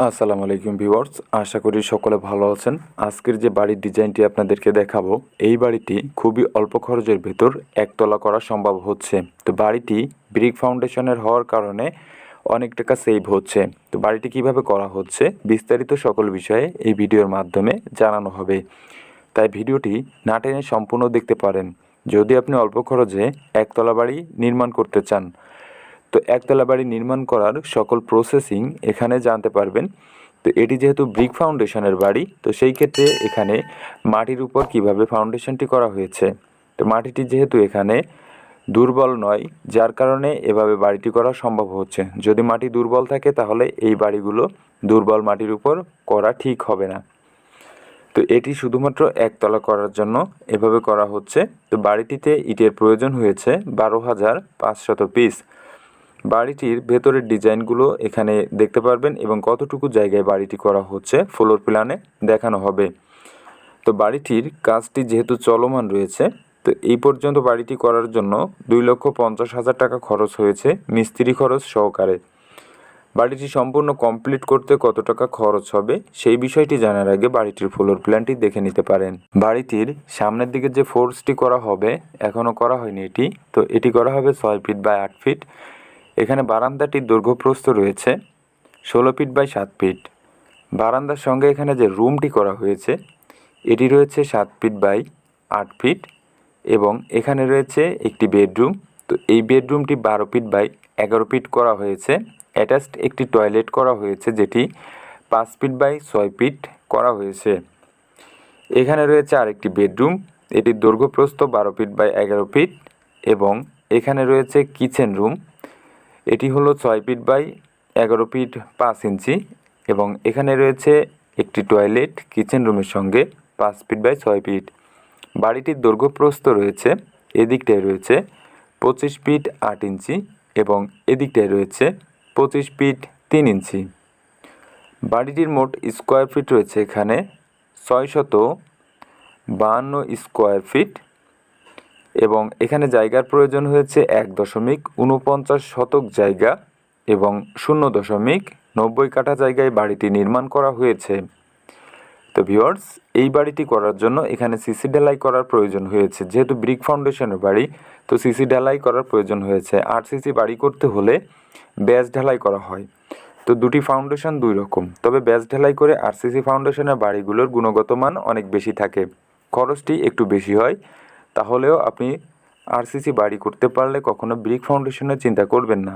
আসসালামু আলাইকুম ভিউয়ার্স, আশা করি সকলে ভালো আছেন। আজকের যে বাড়ির ডিজাইনটি আপনাদেরকে দেখাবো, এই বাড়িটি খুবই অল্প খরচের ভেতর একতলা করা সম্ভব হচ্ছে। তো বাড়িটি ব্রিক ফাউন্ডেশনের হওয়ার কারণে অনেক টাকা সেভ হচ্ছে। তো বাড়িটি কিভাবে করা হচ্ছে বিস্তারিত সকল বিষয়ে এই ভিডিওর মাধ্যমে জানানো হবে, তাই ভিডিওটি না টেনে সম্পূর্ণ দেখতে পারেন। যদি আপনি অল্প খরচে একতলা বাড়ি নির্মাণ করতে চান, তো একতলা বাড়ি নির্মাণ করার সকল প্রসেসিং এখানে জানতে পারবেন। তো এটি যেহেতু ব্রিক ফাউন্ডেশনের বাড়ি, তো সেই ক্ষেত্রে এখানে মাটির উপর কিভাবে ফাউন্ডেশনটি করা হয়েছে। তো মাটিটি যেহেতু এখানে দুর্বল নয়, যার কারণে এভাবে বাড়িটি করা সম্ভব হচ্ছে। যদি মাটি দুর্বল থাকে তাহলে এই বাড়িগুলো দুর্বল মাটির উপর করা ঠিক হবে না। তো এটি শুধুমাত্র একতলা করার জন্য এভাবে করা হচ্ছে। তো বাড়িটিতে ইটের প্রয়োজন হয়েছে 12,500 পিস। বাড়িটির ভেতরের ডিজাইনগুলো এখানে দেখতে পারবেন এবং কতটুকু জায়গায় বাড়িটি করা হচ্ছে ফ্লোর প্ল্যানে দেখানো হবে। তো বাড়িটির কাজটি যেহেতু চলমান রয়েছে, তো এই পর্যন্ত বাড়িটি করার জন্য 2,50,000 টাকা খরচ হয়েছে মিস্ত্রি খরচ সহকারে। বাড়িটি সম্পূর্ণ কমপ্লিট করতে কত টাকা খরচ হবে সেই বিষয়টি জানার আগে বাড়িটির ফ্লোর প্ল্যানটি দেখে নিতে পারেন। বাড়িটির সামনের দিকে যে ফোর্সটি করা হবে এখনও করা হয়নি এটি, তো এটি করা হবে 6 ফিট বাই 8 ফিট। এখানে বারান্দাটির দৈর্ঘ্যপ্রস্থ রয়েছে 16 ফিট বাই 7 ফিট। বারান্দার সঙ্গে এখানে যে রুমটি করা হয়েছে এটি রয়েছে 7 ফিট বাই 8 ফিট এবং এখানে রয়েছে একটি বেডরুম। তো এই বেডরুমটি 12 ফিট বাই 11 ফিট করা হয়েছে। অ্যাটাচড একটি টয়লেট করা হয়েছে যেটি 5 ফিট বাই 6 ফিট করা হয়েছে। এখানে রয়েছে আরেকটি বেডরুম, এটির দৈর্ঘ্যপ্রস্থ 12 ফিট বাই 11 ফিট এবং এখানে রয়েছে কিচেন রুম, এটি হলো 6 ফিট বাই 11 ফিট 5 ইঞ্চি এবং এখানে রয়েছে একটি টয়লেট কিচেন রুমের সঙ্গে 5 ফিট বাই 6 ফিট। বাড়িটির দৈর্ঘ্যপ্রস্থ রয়েছে, এদিকটায় রয়েছে 25 ফিট 8 ইঞ্চি এবং এদিকটায় রয়েছে 25 ফিট 3 ইঞ্চি। বাড়িটির মোট স্কোয়ার ফিট রয়েছে এখানে 652 স্কোয়ার ফিট এবং এখানে জায়গার প্রয়োজন হয়েছে 1.49 শতক জায়গা এবং 0.90 কাঠা জায়গায় বাড়িটি নির্মাণ করা হয়েছে। তো ভিউয়ার্স, এই বাড়িটি করার জন্য এখানে সিসি ঢালাই করার প্রয়োজন হয়েছে। যেহেতু ব্রিক ফাউন্ডেশনের বাড়ি, তো সিসি ঢালাই করার প্রয়োজন হয়েছে। আরসিসি বাড়ি করতে হলে ব্যাস ঢালাই করা হয়। তো দুটি ফাউন্ডেশন দুই রকম, তবে ব্যাস ঢালাই করে আরসিসি ফাউন্ডেশনের বাড়িগুলোর গুণগত মান অনেক বেশি থাকে, খরচটি একটু বেশি হয়। তাহলেও আপনি আরসিসি বাড়ি করতে পারলে কখনো ব্রিক ফাউন্ডেশনের চিন্তা করবেন না।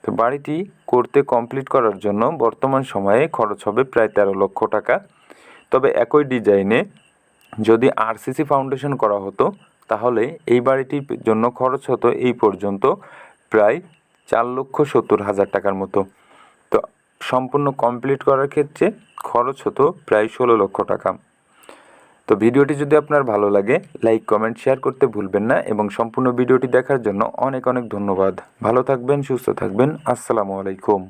তো বাড়িটি করতে কমপ্লিট করার জন্য বর্তমান সময়ে খরচ হবে প্রায় 13 লক্ষ টাকা। তবে একই ডিজাইনে যদি আরসিসি ফাউন্ডেশন করা হতো তাহলে এই বাড়িটির জন্য খরচ হতো এই পর্যন্ত প্রায় 4,70,000 টাকার মতো। তো সম্পূর্ণ কমপ্লিট করার ক্ষেত্রে খরচ হতো প্রায় 16 লক্ষ টাকা। তো ভিডিওটি যদি আপনার ভালো লাগে লাইক কমেন্ট শেয়ার করতে ভুলবেন না এবং সম্পূর্ণ ভিডিওটি দেখার জন্য অনেক অনেক ধন্যবাদ। ভালো থাকবেন, সুস্থ থাকবেন। আসসালামু আলাইকুম।